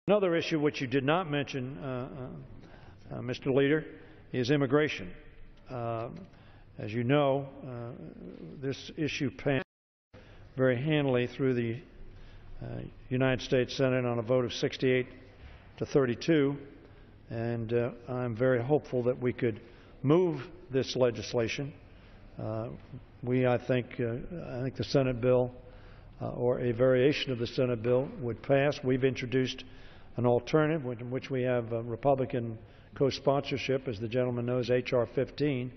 Another issue which you did not mention, Mr. Leader, is immigration. As you know, this issue passed very handily through the United States Senate on a vote of 68 to 32, and I'm very hopeful that we could move this legislation. I think the Senate bill or a variation of the Senate bill would pass. We've introduced an alternative in which we have Republican co-sponsorship, as the gentleman knows, H.R. 15,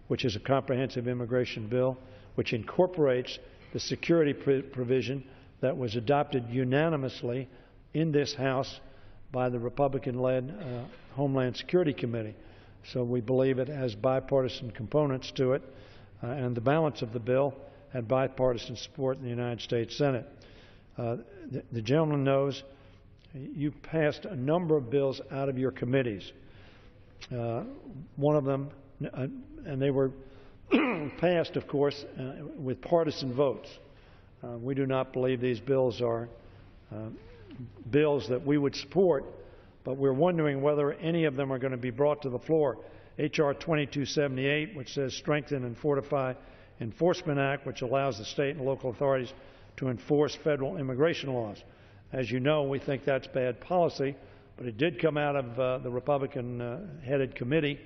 which is a comprehensive immigration bill which incorporates the security provision that was adopted unanimously in this House by the Republican-led Homeland Security Committee. So we believe it has bipartisan components to it, and the balance of the bill had bipartisan support in the United States Senate. The gentleman knows you passed a number of bills out of your committees. One of them, and they were passed, of course, with partisan votes. We do not believe these bills are bills that we would support, but we're wondering whether any of them are going to be brought to the floor. H.R. 2278, which says Strengthen and Fortify Enforcement Act, which allows the state and local authorities to enforce federal immigration laws. As you know, we think that's bad policy, but it did come out of the Republican-headed committee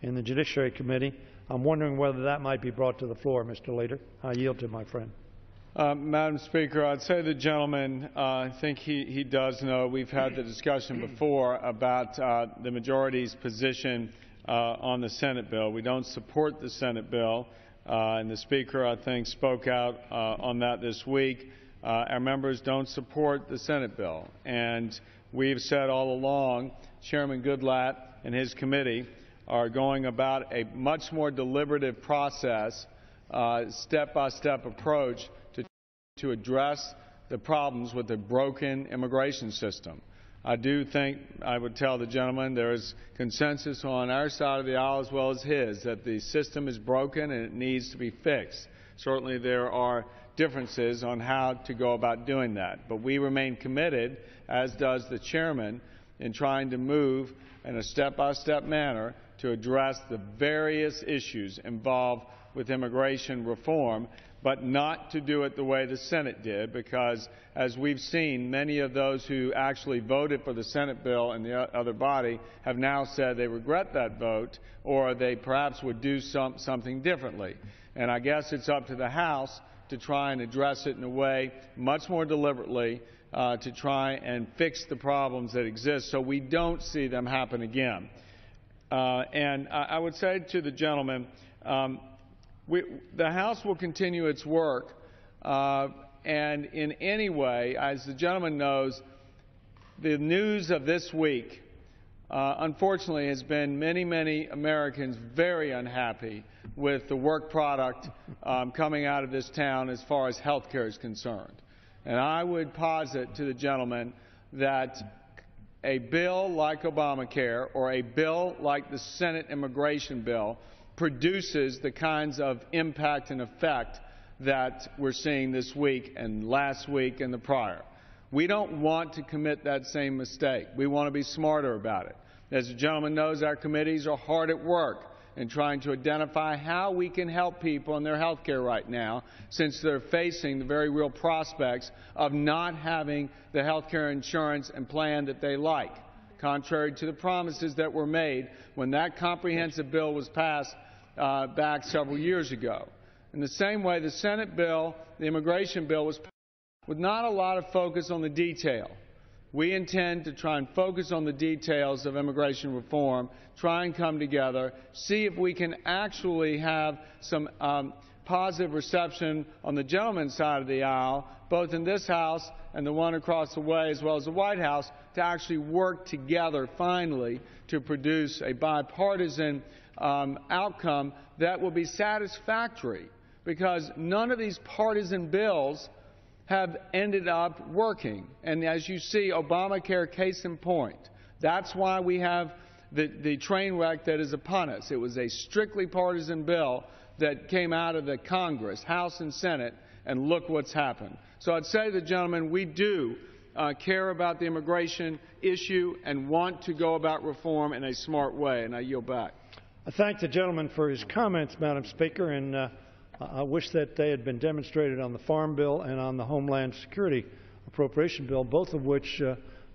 in the Judiciary Committee. I'm wondering whether that might be brought to the floor, Mr. Leader. I yield to my friend. Madam Speaker, I'd say the gentleman, I think he does know, we've had the discussion before about the majority's position on the Senate bill. We don't support the Senate bill, and the Speaker, I think, spoke out on that this week. Our members don't support the Senate bill, and we've said all along Chairman Goodlatte and his committee are going about a much more deliberative process, step-by-step approach to address the problems with the broken immigration system. I do think I would tell the gentleman there is consensus on our side of the aisle as well as his that the system is broken and it needs to be fixed. Certainly there are differences on how to go about doing that, but we remain committed, as does the chairman, in trying to move in a step-by-step manner to address the various issues involved with immigration reform, but not to do it the way the Senate did, because as we've seen, many of those who actually voted for the Senate bill in the other body have now said they regret that vote, or they perhaps would do something differently. And I guess it's up to the House to try and address it in a way much more deliberately to try and fix the problems that exist so we don't see them happen again. And I would say to the gentleman, the House will continue its work, and in any way, as the gentleman knows, the news of this week, unfortunately, has been many Americans very unhappy with the work product coming out of this town as far as health care is concerned. And I would posit to the gentleman that a bill like Obamacare or a bill like the Senate immigration bill produces the kinds of impact and effect that we're seeing this week and last week and the prior. We don't want to commit that same mistake. We want to be smarter about it. As the gentleman knows, our committees are hard at work in trying to identify how we can help people in their health care right now, since they're facing the very real prospects of not having the health care insurance and plan that they like, contrary to the promises that were made when that comprehensive bill was passed back several years ago. In the same way, the Senate bill, the immigration bill, was passed with not a lot of focus on the detail. We intend to try and focus on the details of immigration reform, try and come together, see if we can actually have some positive reception on the gentleman's side of the aisle, both in this House and the one across the way, as well as the White House, to actually work together finally to produce a bipartisan outcome that will be satisfactory, because none of these partisan bills have ended up working. And as you see, Obamacare, case in point. That's why we have the train wreck that is upon us. It was a strictly partisan bill that came out of the Congress, House and Senate, and look what's happened. So I'd say to the gentleman, we do care about the immigration issue and want to go about reform in a smart way. And I yield back. I thank the gentleman for his comments, Madam Speaker, and I wish that they had been demonstrated on the Farm Bill and on the Homeland Security Appropriation Bill, both of which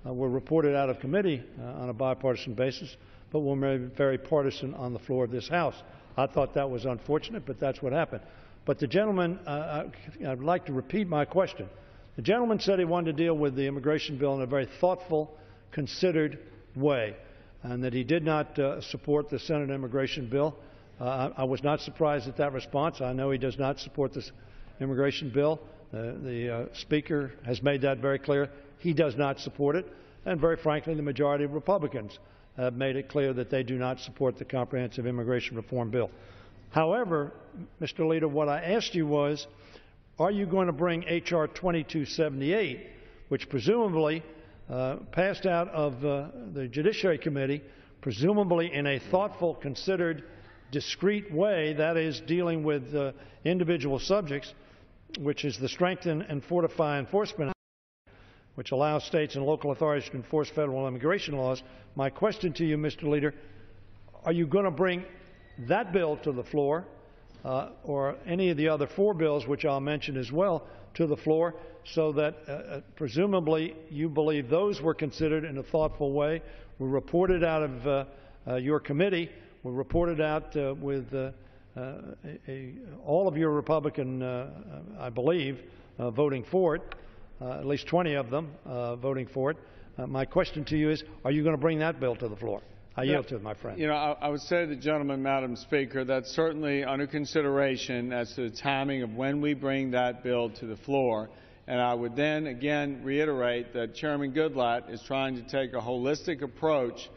were reported out of committee on a bipartisan basis, but were very partisan on the floor of this House. I thought that was unfortunate, but that's what happened. But the gentleman, I'd like to repeat my question. The gentleman said he wanted to deal with the immigration bill in a very thoughtful, considered way, and that he did not support the Senate immigration bill. I was not surprised at that response. I know he does not support this immigration bill. The Speaker has made that very clear. He does not support it, and very frankly, the majority of Republicans have made it clear that they do not support the comprehensive immigration reform bill. However, Mr. Leader, what I asked you was, are you going to bring H.R. 2278, which presumably passed out of the Judiciary Committee, presumably in a thoughtful, considered, discrete way, that is, dealing with individual subjects, which is the Strengthen and Fortify Enforcement Act, which allows states and local authorities to enforce federal immigration laws. My question to you, Mr. Leader, are you going to bring that bill to the floor, or any of the other 4 bills, which I'll mention as well, to the floor, so that presumably you believe those were considered in a thoughtful way, were reported out of your committee, were reported out with all of your Republican, I believe, voting for it, at least 20 of them voting for it. My question to you is, are you going to bring that bill to the floor? I yield to my friend. You know, I would say to the gentleman, Madam Speaker, that's certainly under consideration as to the timing of when we bring that bill to the floor. And I would then again reiterate that Chairman Goodlatte is trying to take a holistic approach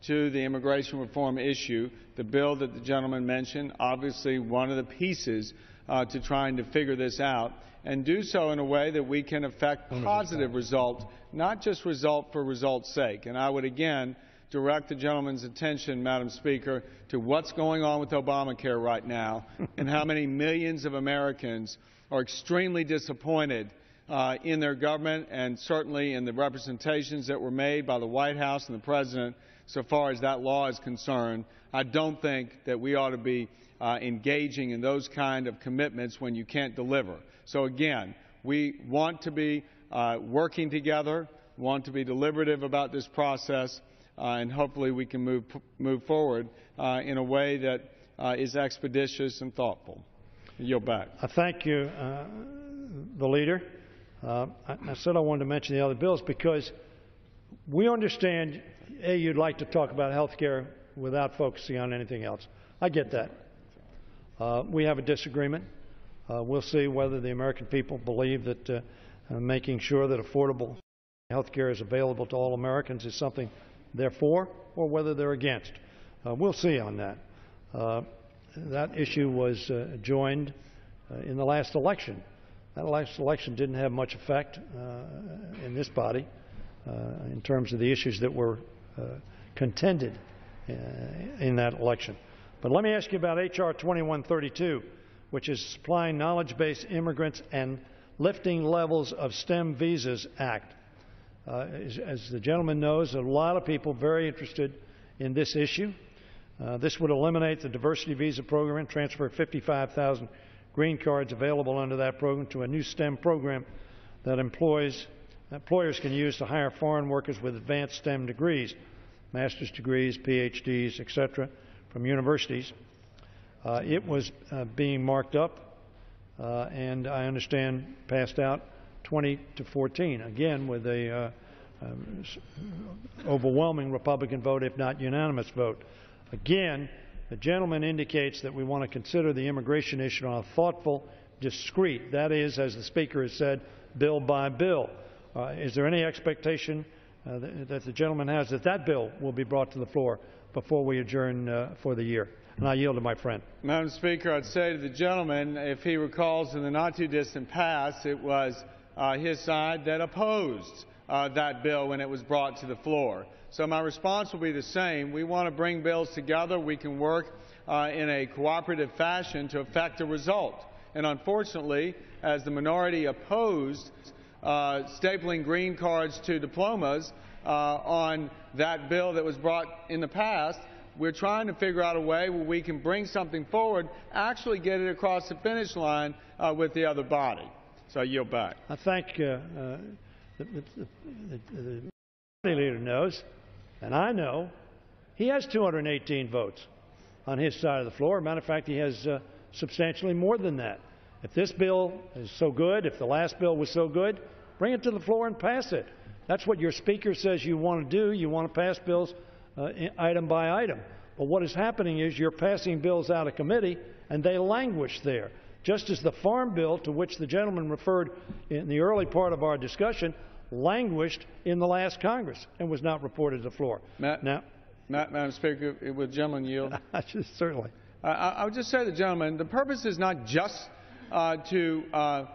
to the immigration reform issue. The bill that the gentleman mentioned, obviously one of the pieces to trying to figure this out, and do so in a way that we can affect positive result, not just result for result's sake. And I would again direct the gentleman's attention, Madam Speaker, to what's going on with Obamacare right now and how many millions of Americans are extremely disappointed in their government and certainly in the representations that were made by the White House and the President so far as that law is concerned. I don't think that we ought to be engaging in those kind of commitments when you can't deliver. So again, we want to be working together, want to be deliberative about this process, and hopefully we can move forward in a way that is expeditious and thoughtful. I yield back. I thank you, the Leader. I said I wanted to mention the other bills because we understand, A, you'd like to talk about health care without focusing on anything else. I get that. We have a disagreement. We'll see whether the American people believe that making sure that affordable health care is available to all Americans is something they're for, or whether they're against. We'll see on that. That issue was joined in the last election. That last election didn't have much effect in this body in terms of the issues that were contended in that election. But let me ask you about H.R. 2132, which is Supplying Knowledge-Based Immigrants and Lifting Levels of STEM Visas Act. As the gentleman knows, a lot of people very interested in this issue. This would eliminate the diversity visa program and transfer 55,000 green cards available under that program to a new STEM program that employers can use to hire foreign workers with advanced STEM degrees, master's degrees, Ph.Ds., etc., from universities. It was being marked up and I understand passed out 20-14, again with a overwhelming Republican vote, if not unanimous vote. Again, the gentleman indicates that we want to consider the immigration issue on a thoughtful, discrete, that is, as the Speaker has said, bill by bill. Is there any expectation that the gentleman has that that bill will be brought to the floor before we adjourn for the year? And I yield to my friend. Madam Speaker, I'd say to the gentleman, if he recalls in the not-too-distant past, it was his side that opposed that bill when it was brought to the floor. So my response will be the same. We want to bring bills together. We can work in a cooperative fashion to effect a result. And unfortunately, as the minority opposed stapling green cards to diplomas on that bill that was brought in the past. We're trying to figure out a way where we can bring something forward, actually get it across the finish line with the other body. So I yield back. I think the leader knows, and I know, he has 218 votes on his side of the floor. Matter of fact, he has substantially more than that. If this bill is so good, if the last bill was so good, bring it to the floor and pass it. That's what your Speaker says you want to do. You want to pass bills item by item. But what is happening is you're passing bills out of committee, and they languish there. Just as the Farm Bill, to which the gentleman referred in the early part of our discussion, languished in the last Congress and was not reported to the floor. Madam Speaker, would the gentleman yield? Certainly. I would just say to the gentleman, the purpose is not just to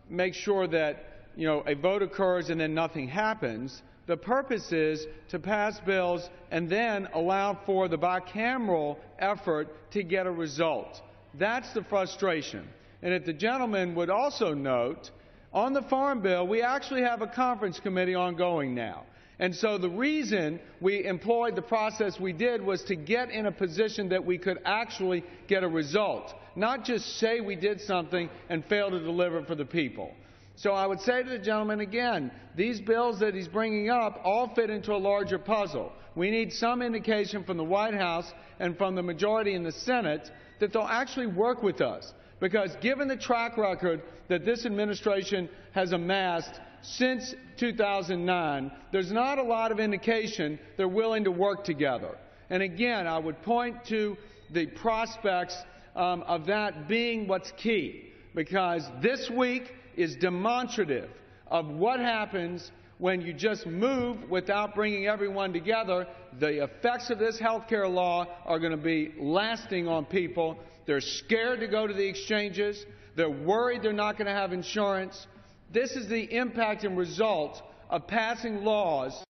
make sure that a vote occurs and then nothing happens. The purpose is to pass bills and then allow for the bicameral effort to get a result. That's the frustration. And if the gentleman would also note, on the Farm Bill, we actually have a conference committee ongoing now. And so the reason we employed the process we did was to get in a position that we could actually get a result, not just say we did something and fail to deliver for the people. So I would say to the gentleman again, these bills that he's bringing up all fit into a larger puzzle. We need some indication from the White House and from the majority in the Senate that they'll actually work with us. Because given the track record that this administration has amassed since 2009, there's not a lot of indication they're willing to work together. And again, I would point to the prospects of that being what's key. Because this week is demonstrative of what happens when you just move without bringing everyone together. The effects of this health care law are going to be lasting on people. They're scared to go to the exchanges. They're worried they're not going to have insurance. This is the impact and result of passing laws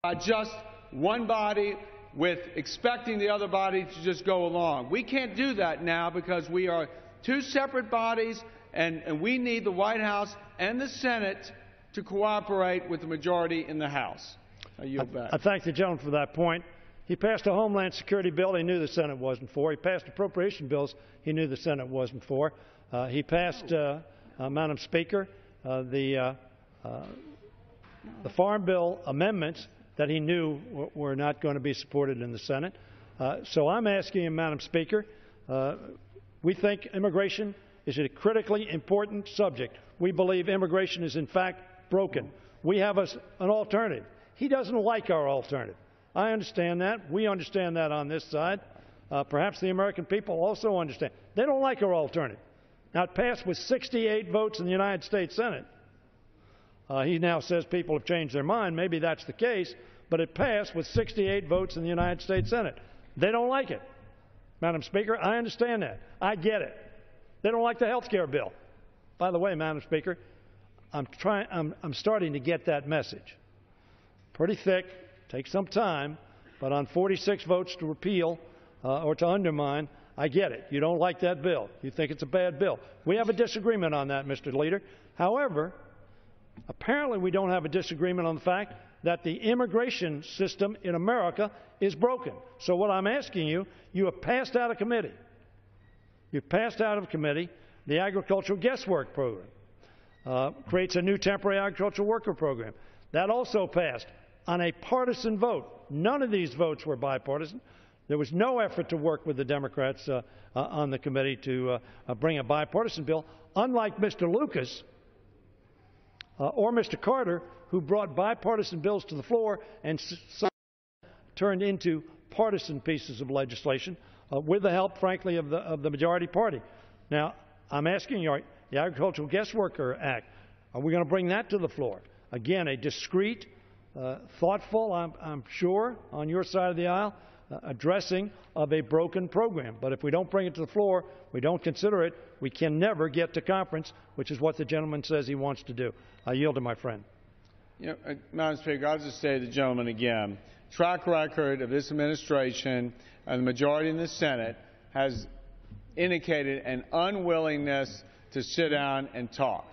by just one body with expecting the other body to just go along. We can't do that now because we are two separate bodies, and we need the White House and the Senate to cooperate with the majority in the House. I yield back. I thank the gentleman for that point. He passed a Homeland Security bill he knew the Senate wasn't for. He passed appropriation bills he knew the Senate wasn't for. He passed, Madam Speaker, the Farm Bill amendments that he knew were not going to be supported in the Senate. So I'm asking him, Madam Speaker, we think immigration is a critically important subject. We believe immigration is in fact broken. We have an alternative. He doesn't like our alternative. I understand that. We understand that on this side. Perhaps the American people also understand. They don't like our alternative. Now, it passed with 68 votes in the United States Senate. He now says people have changed their mind. Maybe that's the case, but it passed with 68 votes in the United States Senate. They don't like it. Madam Speaker, I understand that. I get it. They don't like the health care bill. By the way, Madam Speaker, I'm starting to get that message. Pretty thick, takes some time, but on 46 votes to repeal or to undermine, I get it. You don't like that bill. You think it's a bad bill. We have a disagreement on that, Mr. Leader. However, apparently we don't have a disagreement on the fact that the immigration system in America is broken. So what I'm asking you, you have passed out of committee. You've passed out of committee the agricultural guest work program. Creates a new temporary agricultural worker program. That also passed on a partisan vote. None of these votes were bipartisan. There was no effort to work with the Democrats on the committee to bring a bipartisan bill, unlike Mr. Lucas or Mr. Carter, who brought bipartisan bills to the floor and turned into partisan pieces of legislation with the help, frankly, of the majority party. Now, I'm asking you, the Agricultural Guest Worker Act, are we going to bring that to the floor? Again, a discreet, thoughtful, I'm sure, on your side of the aisle, addressing of a broken program. But if we don't bring it to the floor, we don't consider it, we can never get to conference, which is what the gentleman says he wants to do. I yield to my friend. Madam Speaker, I'll just say to the gentleman again, track record of this administration and the majority in the Senate has indicated an unwillingness to sit down and talk.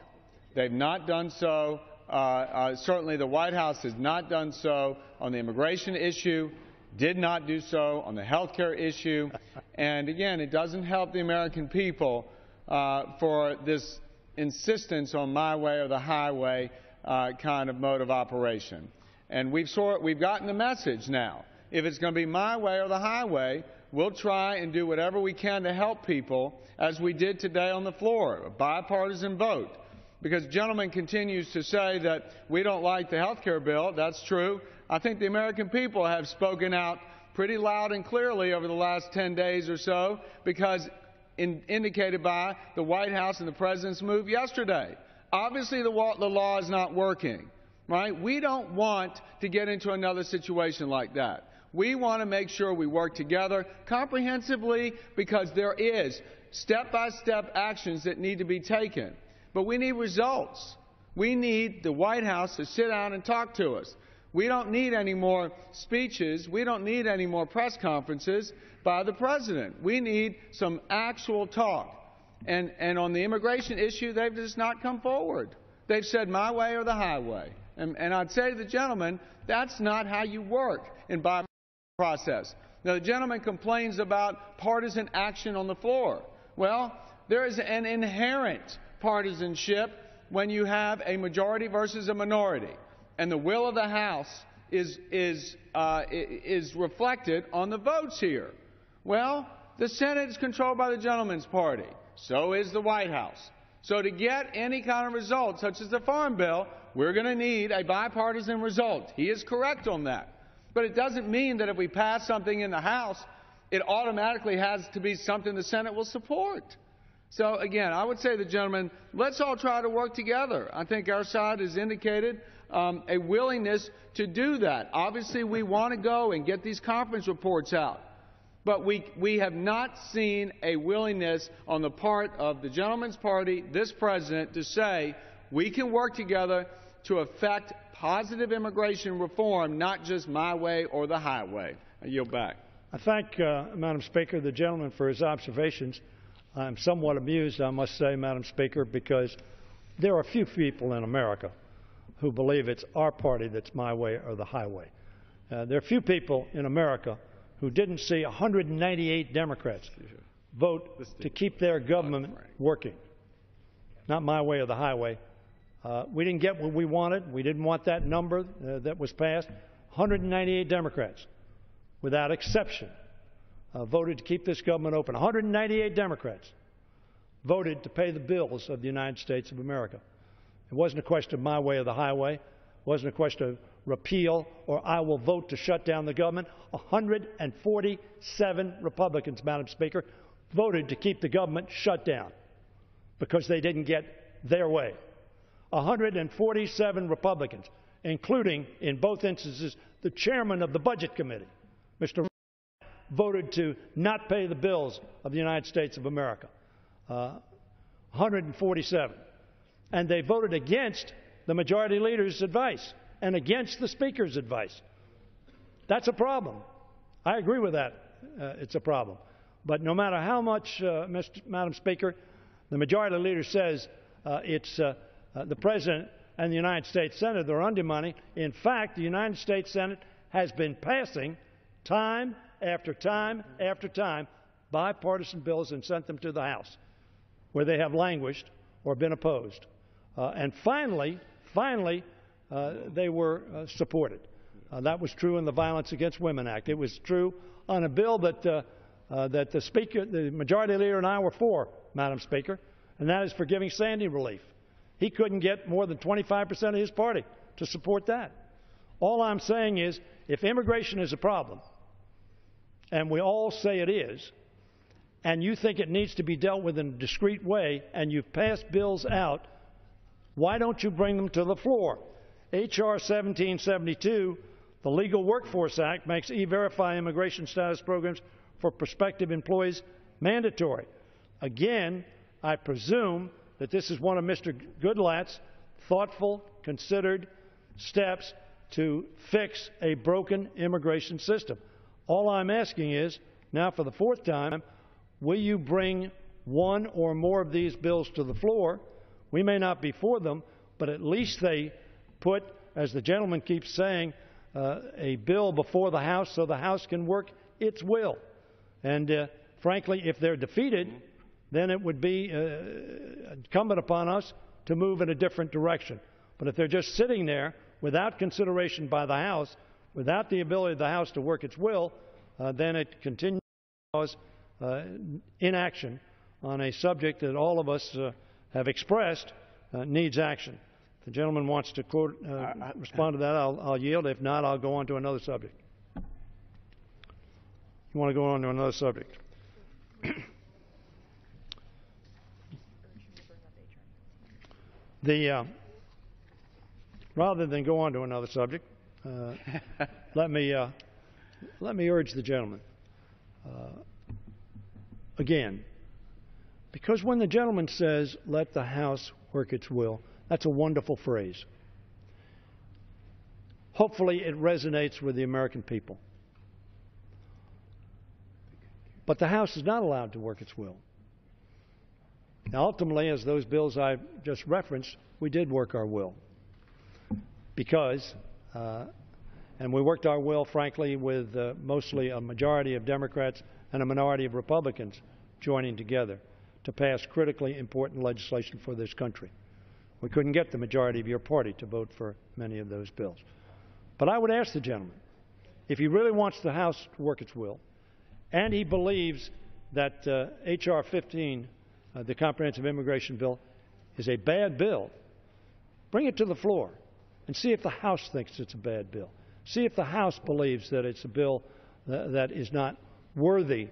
They've not done so. Certainly the White House has not done so on the immigration issue, did not do so on the health care issue. And again, it doesn't help the American people for this insistence on my way or the highway kind of mode of operation. And we've gotten the message now. If it's going to be my way or the highway, we'll try and do whatever we can to help people, as we did today on the floor, a bipartisan vote. Because the gentleman continues to say that we don't like the health care bill. That's true. I think the American people have spoken out pretty loud and clearly over the last 10 days or so, because indicated by the White House and the President's move yesterday. Obviously, the law is not working, right? We don't want to get into another situation like that. We want to make sure we work together comprehensively, because there is step-by-step actions that need to be taken. But we need results. We need the White House to sit down and talk to us. We don't need any more speeches. We don't need any more press conferences by the President. We need some actual talk. And on the immigration issue, they've just not come forward. They've said my way or the highway. And I'd say to the gentleman, that's not how you work in bipartisan process. Now, the gentleman complains about partisan action on the floor. Well, there is an inherent partisanship when you have a majority versus a minority, and the will of the House is reflected on the votes here. Well, the Senate is controlled by the gentleman's party. So is the White House. So to get any kind of result, such as the Farm Bill, we're going to need a bipartisan result. He is correct on that. But it doesn't mean that if we pass something in the House, it automatically has to be something the Senate will support. So, again, I would say to the gentleman, let's all try to work together. I think our side has indicated a willingness to do that. Obviously, we want to go and get these conference reports out. But we have not seen a willingness on the part of the gentleman's party, this President, to say we can work together to effect positive immigration reform, not just my way or the highway. I yield back. I thank, Madam Speaker, the gentleman for his observations. I'm somewhat amused, I must say, Madam Speaker, because there are few people in America who believe it's our party that's my way or the highway. There are few people in America who didn't see 198 Democrats vote to keep their government working. Not my way or the highway. We didn't get what we wanted. We didn't want that number that was passed. 198 Democrats, without exception, voted to keep this government open. 198 Democrats voted to pay the bills of the United States of America. It wasn't a question of my way or the highway. It wasn't a question of repeal or I will vote to shut down the government. 147 Republicans, Madam Speaker, voted to keep the government shut down because they didn't get their way. 147 Republicans, including, in both instances, the chairman of the Budget Committee, Mr. voted to not pay the bills of the United States of America. 147. And they voted against the Majority Leader's advice and against the Speaker's advice. That's a problem. I agree with that. It's a problem. But no matter how much, Madam Speaker, the Majority Leader says it's the President and the United States Senate that are under money, in fact, the United States Senate has been passing time after time after time bipartisan bills and sent them to the House, where they have languished or been opposed. And finally, they were supported. That was true in the Violence Against Women Act. It was true on a bill that the Speaker, the Majority Leader, and I were for, Madam Speaker, and that is for giving Sandy relief. He couldn't get more than 25% of his party to support that. All I'm saying is, if immigration is a problem, and we all say it is, and you think it needs to be dealt with in a discrete way, and you've passed bills out, why don't you bring them to the floor? H.R. 1772, the Legal Workforce Act, makes E-Verify immigration status programs for prospective employees mandatory. Again, I presume that this is one of Mr. Goodlatte's thoughtful, considered steps to fix a broken immigration system. All I'm asking is, now for the fourth time, will you bring one or more of these bills to the floor We may not be for them, but at least they put, as the gentleman keeps saying, a bill before the House so the House can work its will. And frankly, if they're defeated, then it would be incumbent upon us to move in a different direction. But if they're just sitting there without consideration by the House, without the ability of the House to work its will, then it continues to cause inaction on a subject that all of us have expressed needs action. If the gentleman wants to quote, respond to that, I'll yield. If not, I'll go on to another subject. You want to go on to another subject? Rather than go on to another subject, let me urge the gentleman again, because when the gentleman says, "Let the House work its will," that's a wonderful phrase. Hopefully, it resonates with the American people. But the House is not allowed to work its will. Now, ultimately, as those bills I just referenced, we did work our will. Because, and we worked our will, frankly, with mostly a majority of Democrats and a minority of Republicans joining together to pass critically important legislation for this country. We couldn't get the majority of your party to vote for many of those bills. But I would ask the gentleman, if he really wants the House to work its will, and he believes that H.R. 15, the Comprehensive Immigration Bill, is a bad bill, bring it to the floor and see if the House thinks it's a bad bill. See if the House believes that it's a bill that is not worthy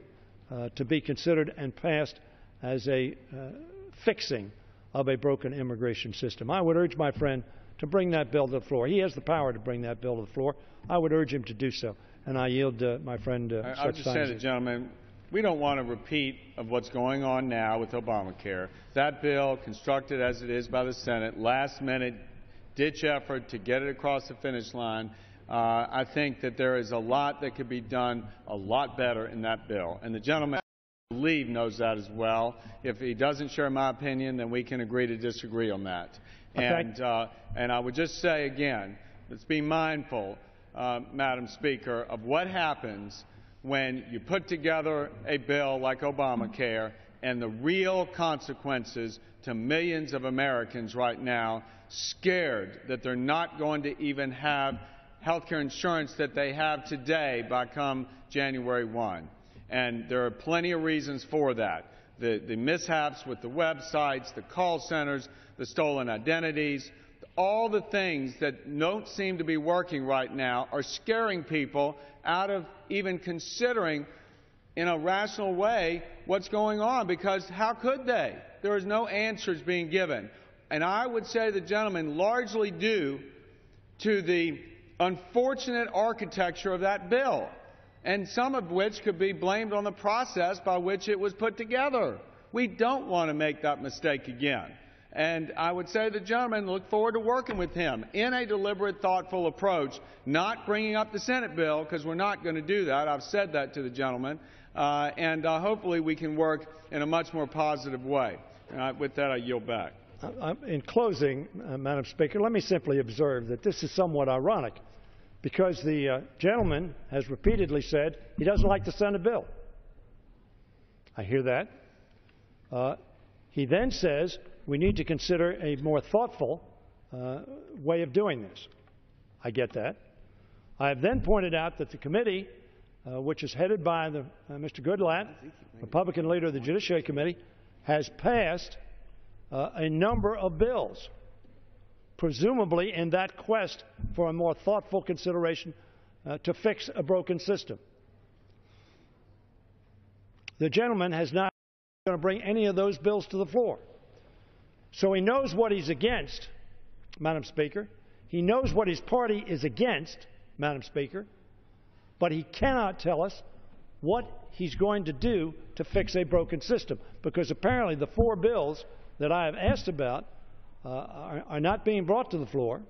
to be considered and passed as a fixing of a broken immigration system. I would urge my friend to bring that bill to the floor. He has the power to bring that bill to the floor. I would urge him to do so. And I yield my friend I would just say to the gentleman, we don't want a repeat of what's going on now with Obamacare. That bill, constructed as it is by the Senate, last-minute ditch effort to get it across the finish line, I think that there is a lot that could be done a lot better in that bill. And the gentleman, I believe, knows that as well. If he doesn't share my opinion, then we can agree to disagree on that. Okay. And I would just say again, let's be mindful, Madam Speaker, of what happens when you put together a bill like Obamacare and the real consequences to millions of Americans right now, scared that they're not going to even have health care insurance that they have today by come January 1. And there are plenty of reasons for that. The mishaps with the websites, the call centers, the stolen identities, all the things that don't seem to be working right now are scaring people out of even considering in a rational way what's going on, because how could they? There is no answers being given. And I would say to the gentleman, largely due to the unfortunate architecture of that bill, and some of which could be blamed on the process by which it was put together. We don't want to make that mistake again. And I would say to the gentleman, look forward to working with him in a deliberate, thoughtful approach, not bringing up the Senate bill, because we're not going to do that. I've said that to the gentleman. And hopefully we can work in a much more positive way. With that, I yield back. In closing, Madam Speaker, let me simply observe that this is somewhat ironic, because the gentleman has repeatedly said he doesn't like the Senate bill. I hear that. He then says we need to consider a more thoughtful way of doing this. I get that. I have then pointed out that the committee, which is headed by Mr. Goodlatte, Republican leader of the Judiciary Committee, has passed a number of bills, presumably in that quest for a more thoughtful consideration to fix a broken system. The gentleman has not going to bring any of those bills to the floor. So he knows what he's against, Madam Speaker. He knows what his party is against, Madam Speaker, but he cannot tell us what he's going to do to fix a broken system, because apparently the 4 bills that I have asked about are not being brought to the floor,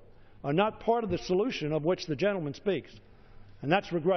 are not part of the solution of which the gentleman speaks. And that's regrettable.